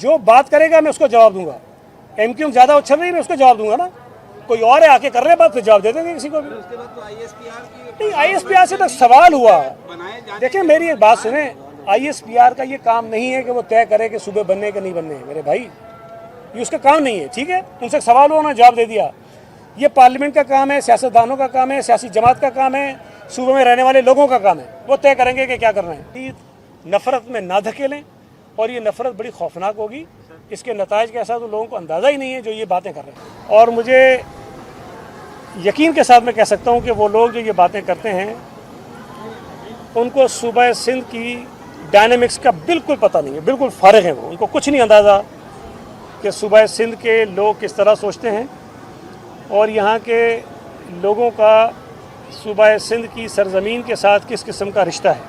जो बात करेगा मैं उसको जवाब दूंगा। एमक्यूएम ज़्यादा उछल रही है, मैं उसको जवाब दूंगा ना। कोई और है आके कर रहे बात, फिर जवाब दे देंगे किसी को भी। उसके बाद तो आईएसपीआर की नहीं, आईएसपीआर से तो सवाल हुआ। बनाए जाने देखिए मेरी एक बात सुने, आईएसपीआर का ये काम नहीं है कि वो तय करे कि सूबे बनने के नहीं बनने हैं मेरे भाई, ये उसका काम नहीं है। ठीक है, उनसे सवाल हुआ, उन्होंने जवाब दे दिया। ये पार्लियामेंट का काम है, सियासतदानों का काम है, सियासी जमात का काम है, सूबे में रहने वाले लोगों का काम है। वो तय करेंगे कि क्या करना है। नफरत में ना धकेलें, और ये नफरत बड़ी खौफनाक होगी। इसके नताइज कैसा तो लोगों को अंदाज़ा ही नहीं है जो ये बातें कर रहे हैं। और मुझे यकीन के साथ मैं कह सकता हूँ कि वो लोग जो ये बातें करते हैं उनको सूबा सिंध की डायनामिक्स का बिल्कुल पता नहीं है, बिल्कुल फारिग है वो। उनको कुछ नहीं अंदाज़ा कि सूबा सिंध के लोग किस तरह सोचते हैं और यहाँ के लोगों का सूबा सिंध की सरजमीन के साथ किस किस्म का रिश्ता है।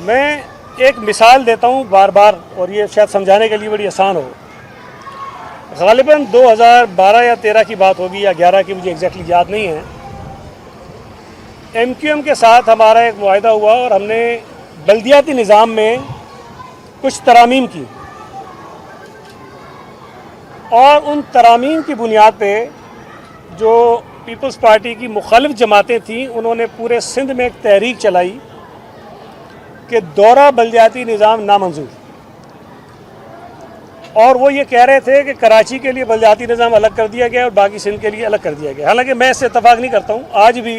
मैं एक मिसाल देता हूँ बार बार, और ये शायद समझाने के लिए बड़ी आसान हो। ग़ालिबन 2012 या 13 की बात होगी या 11 की, मुझे एग्जैक्टली याद नहीं है। एमक्यूएम के साथ हमारा एक मुआहिदा हुआ और हमने बल्दियाती निज़ाम में कुछ तरामीम की, और उन तरामीम की बुनियाद पे जो पीपल्स पार्टी की मुखालिफ जमातें थीं उन्होंने पूरे सिंध में एक तहरीक चलाई कि दौरा बल्दियाती निज़ाम नामंजूर। और वो ये कह रहे थे कि कराची के लिए बल्दियाती निज़ाम अलग कर दिया गया और बाकी सिंध के लिए अलग कर दिया गया। हालांकि मैं इससे इत्तफाक नहीं करता हूँ। आज भी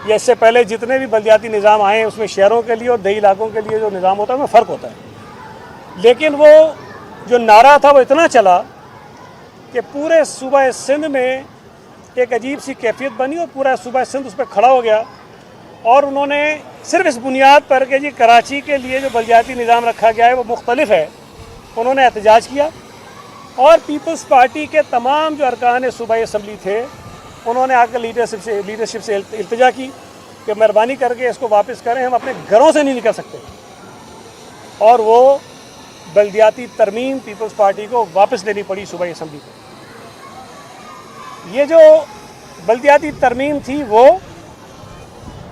या इससे पहले जितने भी बल्दियाती निज़ाम आए हैं उसमें शहरों के लिए और दही इलाकों के लिए जो निज़ाम होता है उसमें फ़र्क होता है। लेकिन वो जो नारा था वो इतना चला कि पूरे सूबा सिंध में एक अजीब सी कैफियत बनी और पूरा सूबा सिंध उस पर खड़ा हो गया। और उन्होंने सिर्फ इस बुनियाद पर कि जी कराची के लिए जो बल्दियाती निज़ाम रखा गया है वो मुख्तलिफ है, उन्होंने एहतजाज किया। और पीपल्स पार्टी के तमाम जो अरकान सूबाई असम्बली थे उन्होंने आकर लीडरशिप से इल्तिजा की कि मेहरबानी करके इसको वापस करें, हम अपने घरों से नहीं निकल सकते। और वो बल्दियाती तरमीम पीपल्स पार्टी को वापस लेनी पड़ी सूबाई असम्बली को। ये जो बल्दियाती तरमीम थी वो,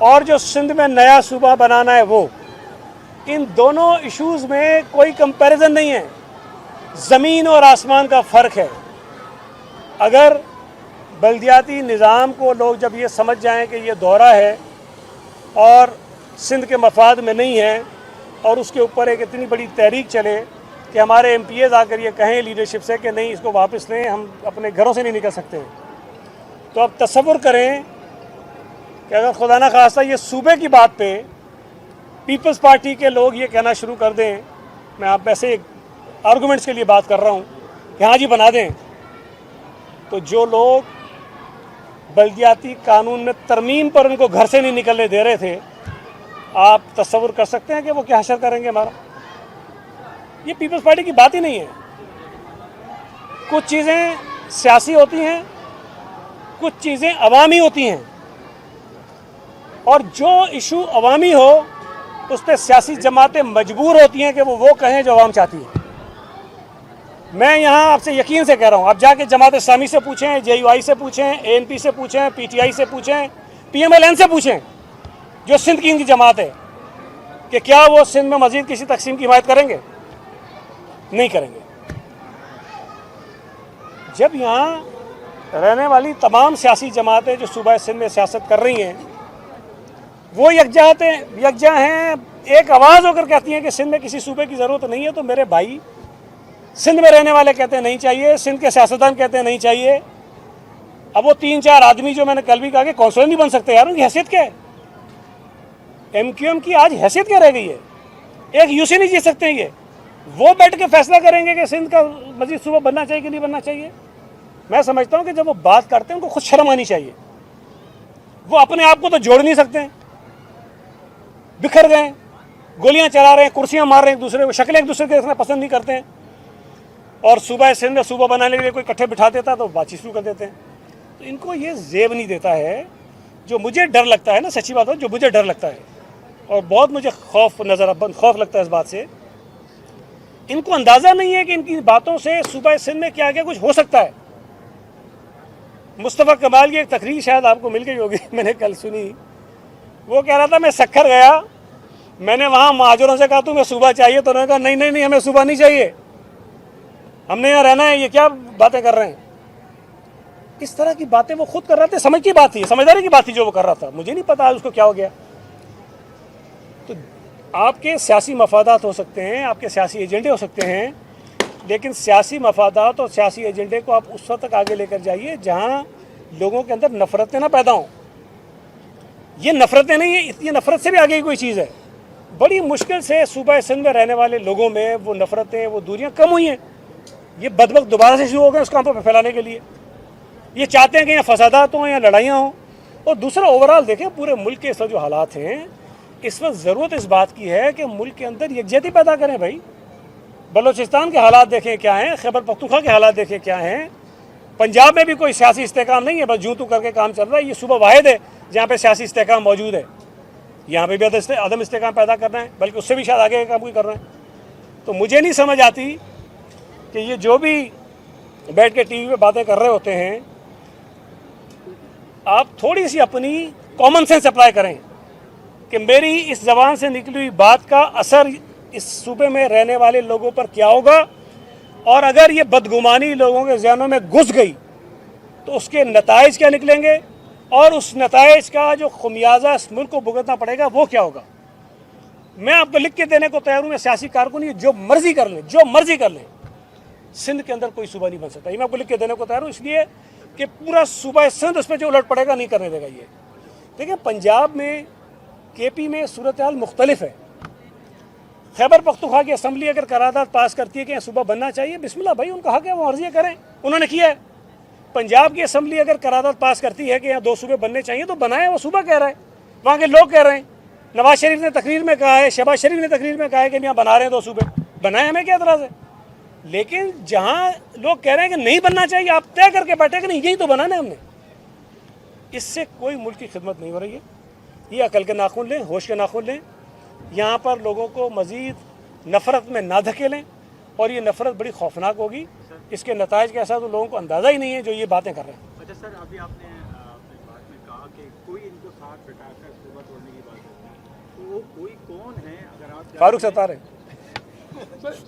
और जो सिंध में नया सूबा बनाना है वो, इन दोनों इश्यूज़ में कोई कंपैरिजन नहीं है। ज़मीन और आसमान का फ़र्क है। अगर बल्दियाती निज़ाम को लोग जब ये समझ जाएं कि ये दौरा है और सिंध के मफाद में नहीं है, और उसके ऊपर एक इतनी बड़ी तहरीक चले कि हमारे MPs आकर ये कहें लीडरशिप से कि नहीं इसको वापस लें, हम अपने घरों से नहीं निकल सकते, तो अब तसव्वुर करें कि अगर खुदा न खास्ता ये सूबे की बात पे पीपल्स पार्टी के लोग ये कहना शुरू कर दें, मैं आप वैसे आर्गूमेंट्स के लिए बात कर रहा हूँ कि हाँ जी बना दें, तो जो लोग बल्दियाती कानून में तरमीम पर उनको घर से नहीं निकलने दे रहे थे, आप तसव्वुर कर सकते हैं कि वो क्या हशर करेंगे हमारा। ये पीपल्स पार्टी की बात ही नहीं है। कुछ चीज़ें सियासी होती हैं, कुछ चीज़ें अवामी होती हैं, और जो इशू अवामी हो उस पर सियासी जमातें मजबूर होती हैं कि वो कहें जो अवाम चाहती है। मैं यहाँ आपसे यकीन से कह रहा हूँ, आप जाके जमात इस्लामी से पूछें, JUI से पूछें, ANP से पूछें, PTI से पूछें, PMLN से पूछें, जो सिंध की इनकी जमात है, कि क्या वो सिंध में मज़ीद किसी तकसीम की हिमायत करेंगे? नहीं करेंगे। जब यहाँ रहने वाली तमाम सियासी जमातें जो सूबा सिंध में सियासत कर रही हैं वो यकजा हैं, एक आवाज़ होकर कहती हैं कि सिंध में किसी सूबे की ज़रूरत नहीं है, तो मेरे भाई सिंध में रहने वाले कहते हैं नहीं चाहिए, सिंध के सियासतदान कहते हैं नहीं चाहिए। अब वो 3-4 आदमी जो मैंने कल भी कहा कि कौंसलर नहीं बन सकते, यार उनकी हैसियत क्या है? MQM की आज हैसियत क्या रह गई है? एक UC नहीं जीत सकते ये, वो बैठ के फैसला करेंगे कि सिंध का मजीद सूबा बनना चाहिए कि नहीं बनना चाहिए। मैं समझता हूँ कि जब वो बात करते हैं उनको खुद शर्म आनी चाहिए। वो अपने आप को तो जोड़ नहीं सकते हैं, बिखर गए, गोलियां चला रहे हैं, कुर्सियां मार रहे हैं एक दूसरे को, शक्लें एक दूसरे के देखना पसंद नहीं करते हैं। और सूबा सिंध में सूबा बनाने के लिए कोई इकट्ठे बिठा देता तो बातचीत शुरू कर देते हैं। तो इनको ये जेब नहीं देता है। जो मुझे डर लगता है ना, सच्ची बात है, जो मुझे डर लगता है और बहुत मुझे खौफ लगता है इस बात से, इनको अंदाज़ा नहीं है कि इनकी बातों से सूबा सिंध में क्या क्या कुछ हो सकता है। मुस्तफ़ा कमाल की एक तकरीर शायद आपको मिल गई होगी, मैंने कल सुनी। वो कह रहा था मैं सक्खर गया मैंने वहाँ महाजरों से कहा तुम्हें सूबा चाहिए, तो उन्होंने कहा नहीं नहीं नहीं, हमें सूबा नहीं चाहिए, हमने यहाँ रहना है, ये क्या बातें कर रहे हैं। इस तरह की बातें वो खुद कर रहे थे, समझ की बात थी, समझदारी की बात थी जो वो कर रहा था, मुझे नहीं पता आज उसको क्या हो गया। तो आपके सियासी मफादात हो सकते हैं, आपके सियासी एजेंडे हो सकते हैं, लेकिन सियासी मफादात और सियासी एजेंडे को आप उस वक्त तक आगे लेकर जाइए जहाँ लोगों के अंदर नफरतें ना पैदा हों। ये नफरतें नहीं है, ये नफरत से भी आगे की कोई चीज़ है। बड़ी मुश्किल से सूबा सिंध में रहने वाले लोगों में वो नफरतें, वो दूरियां कम हुई हैं। ये बदबक दोबारा से शुरू हो गए उस काम पर फैलाने के लिए। ये चाहते हैं कि यहाँ फसादात हों, यहाँ लड़ाइयाँ हों। और दूसरा ओवरऑल देखें पूरे मुल्क के इस वक्त जो हालात हैं, इस वक्त ज़रूरत इस बात की है कि मुल्क के अंदर यकजहती पैदा करें। भाई बलूचिस्तान के हालात देखें क्या हैं, खैबर पख्तूनख्वा के हालात देखें क्या हैं, पंजाब में भी कोई सियासी इस्तेकाम नहीं है, बस जूँ तू करके काम चल रहा है। ये सूबा वाहिद है जहाँ पे सियासी इस्तेकाम मौजूद है। यहाँ पे भी अदम इस्तेकाम पैदा करना है, बल्कि उससे भी शायद आगे का काम कोई कर रहे हैं। तो मुझे नहीं समझ आती कि ये जो भी बैठ के टीवी पे बातें कर रहे होते हैं, आप थोड़ी सी अपनी कॉमन सेंस अप्लाई करें कि मेरी इस ज़बान से निकली हुई बात का असर इस सूबे में रहने वाले लोगों पर क्या होगा, और अगर ये बदगुमानी लोगों के ज़हनों में घुस गई तो उसके नताइज क्या निकलेंगे, और उस नताइज का जो खुमियाजा इस मुल्क को भुगतना पड़ेगा वो क्या होगा। मैं आपको लिख के देने को तैयार हूँ, मैं सियासी कारकुन ही जो मर्जी कर लें, जो मर्जी कर लें, सिंध के अंदर कोई सूबा नहीं बन सकता। ये मैं आपको लिख के देने को तैयार हूँ, इसलिए कि पूरा सूबा सिंध उस पर जो उलट पड़ेगा नहीं करने देगा ये। देखिए पंजाब में, केपी में सूरत हाल मुख्तलिफ है। खैबर पख्तूनख्वा की असम्बली अगर करारदाद पास करती है कि सूबा बनना चाहिए, बिस्मिल्लाह भाई, उनका हक है, वो मर्जी करें, उन्होंने किया है। पंजाब की असम्बली अगर करारदाद पास करती है कि यहाँ 2 सूबे बनने चाहिए तो बनाए, वो सूबा कह रहा है, वहाँ के लोग कह रहे हैं। नवाज शरीफ ने तकरीर में कहा है, शहबाज शरीफ ने तकरीर में कहा है कि यहाँ बना रहे हैं 2 सूबे, बनाए, हमें क्या एतराज़ है। लेकिन जहाँ लोग कह रहे हैं कि नहीं बनना चाहिए, आप तय करके बैठे कि नहीं यही तो बनाना है हमने, इससे कोई मुल्क की खिदमत नहीं हो रही है। ये अकल के नाखून लें, होश के नाखून लें, यहाँ पर लोगों को मज़ीद नफ़रत में ना धकेलें, और ये नफ़रत बड़ी खौफनाक होगी। इसके नताइज कैसा तो लोगों को अंदाज़ा ही नहीं है जो ये बातें कर रहे हैं। अच्छा सर, अभी आपने अपनी बात में कहा कि कोई इनको साथ बैठाकर सूबा तोड़ने की बात करता है, तो वो कोई कौन है? अगर आप फारूक सत्तार है।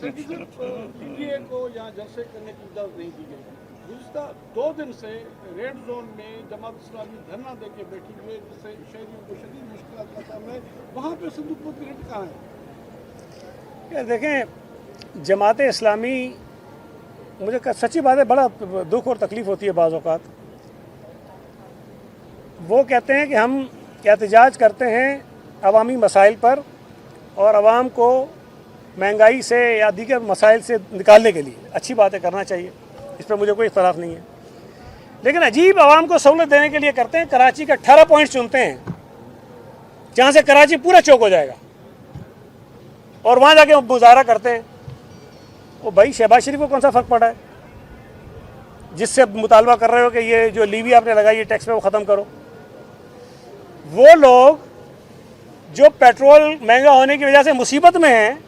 पीटीए को यहाँ जलसे करने की इजाज़त नहीं दी गई। गुज़िश्ता 2 दिन से रेड जोन में जमात इस्लामी धरना दे के बैठी हुई है, जिससे शहरियों को शदीद मुश्किलात का सामना है। वहाँ पे संदूकपुर की रेट कहाँ है? देखें, जमात इस्लामी, मुझे सच्ची बात है बड़ा दुख और तकलीफ़ होती है बाज़ औक़ात। वो कहते हैं कि हम एहतजाज करते हैं अवामी मसाइल पर और आवाम को महंगाई से या दीगर मसाइल से निकालने के लिए। अच्छी बातें करना चाहिए, इस पर मुझे कोई इख्तलाफ नहीं है, लेकिन अजीब आवाम को सहूलत देने के लिए करते हैं। कराची का 18 पॉइंट चुनते हैं जहाँ से कराची पूरा चौक हो जाएगा, और वहाँ जाके मुजाहरा करते हैं। वो भाई शहबाज शरीफ को कौन सा फ़र्क पड़ा है जिससे मुतालबा कर रहे हो कि ये जो लीवी आपने लगाई है टैक्स पे वो ख़त्म करो। वो लोग जो पेट्रोल महंगा होने की वजह से मुसीबत में हैं,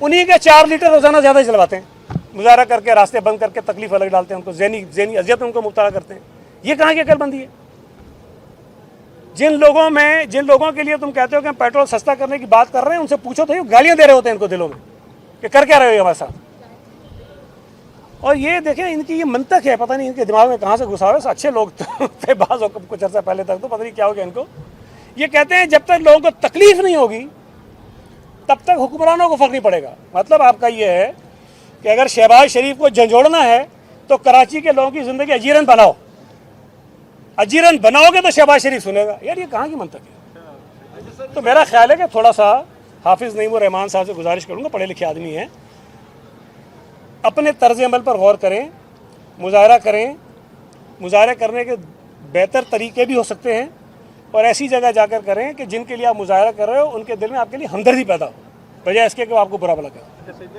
उन्हीं के 4 लीटर रोज़ाना ज़्यादा चलवाते हैं, मुजाहरा करके, रास्ते बंद करके, तकलीफ अलग डालते हैं, उनको ज़हनी अजियत में उनको मुब्तला करते हैं। ये कहाँ की अकलमंदी है? जिन लोगों के लिए तुम कहते हो कि हम पेट्रोल सस्ता करने की बात कर रहे हैं, उनसे पूछो तो ये गालियाँ दे रहे होते हैं इनको दिलों में कि कर क्या रहे हो हमारे साथ। और ये देखें, इनकी ये मंतक है, पता नहीं इनके दिमाग में कहाँ से घुसा हुआ है। अच्छे लोग तो थे बाज़ कुछ अर्सा पहले तक, तो पता नहीं क्या हो गया इनको। ये कहते हैं जब तक लोगों को तकलीफ नहीं होगी तब तक हुक्मरानों को फ़र्क नहीं पड़ेगा। मतलब आपका ये है कि अगर शहबाज शरीफ को झंझोड़ना है तो कराची के लोगों की ज़िंदगी अजीरन बनाओ, अजीरन बनाओगे तो शहबाज शरीफ सुनेगा। यार ये कहाँ की मंतक है? तो मेरा ख्याल है कि थोड़ा सा हाफिज़ नईमुर रहमान साहब से गुजारिश करूँगा, पढ़े लिखे आदमी हैं, अपने तर्ज अमल पर गौर करें, मुजाहरा करें। मुजाहरा करने के बेहतर तरीके भी हो सकते हैं, और ऐसी जगह जाकर करें कि जिनके लिए आप मुजाहरा कर रहे हो उनके दिल में आपके लिए हमदर्दी पैदा हो, बजाय इसके कि वो आपको बुरा भला करें।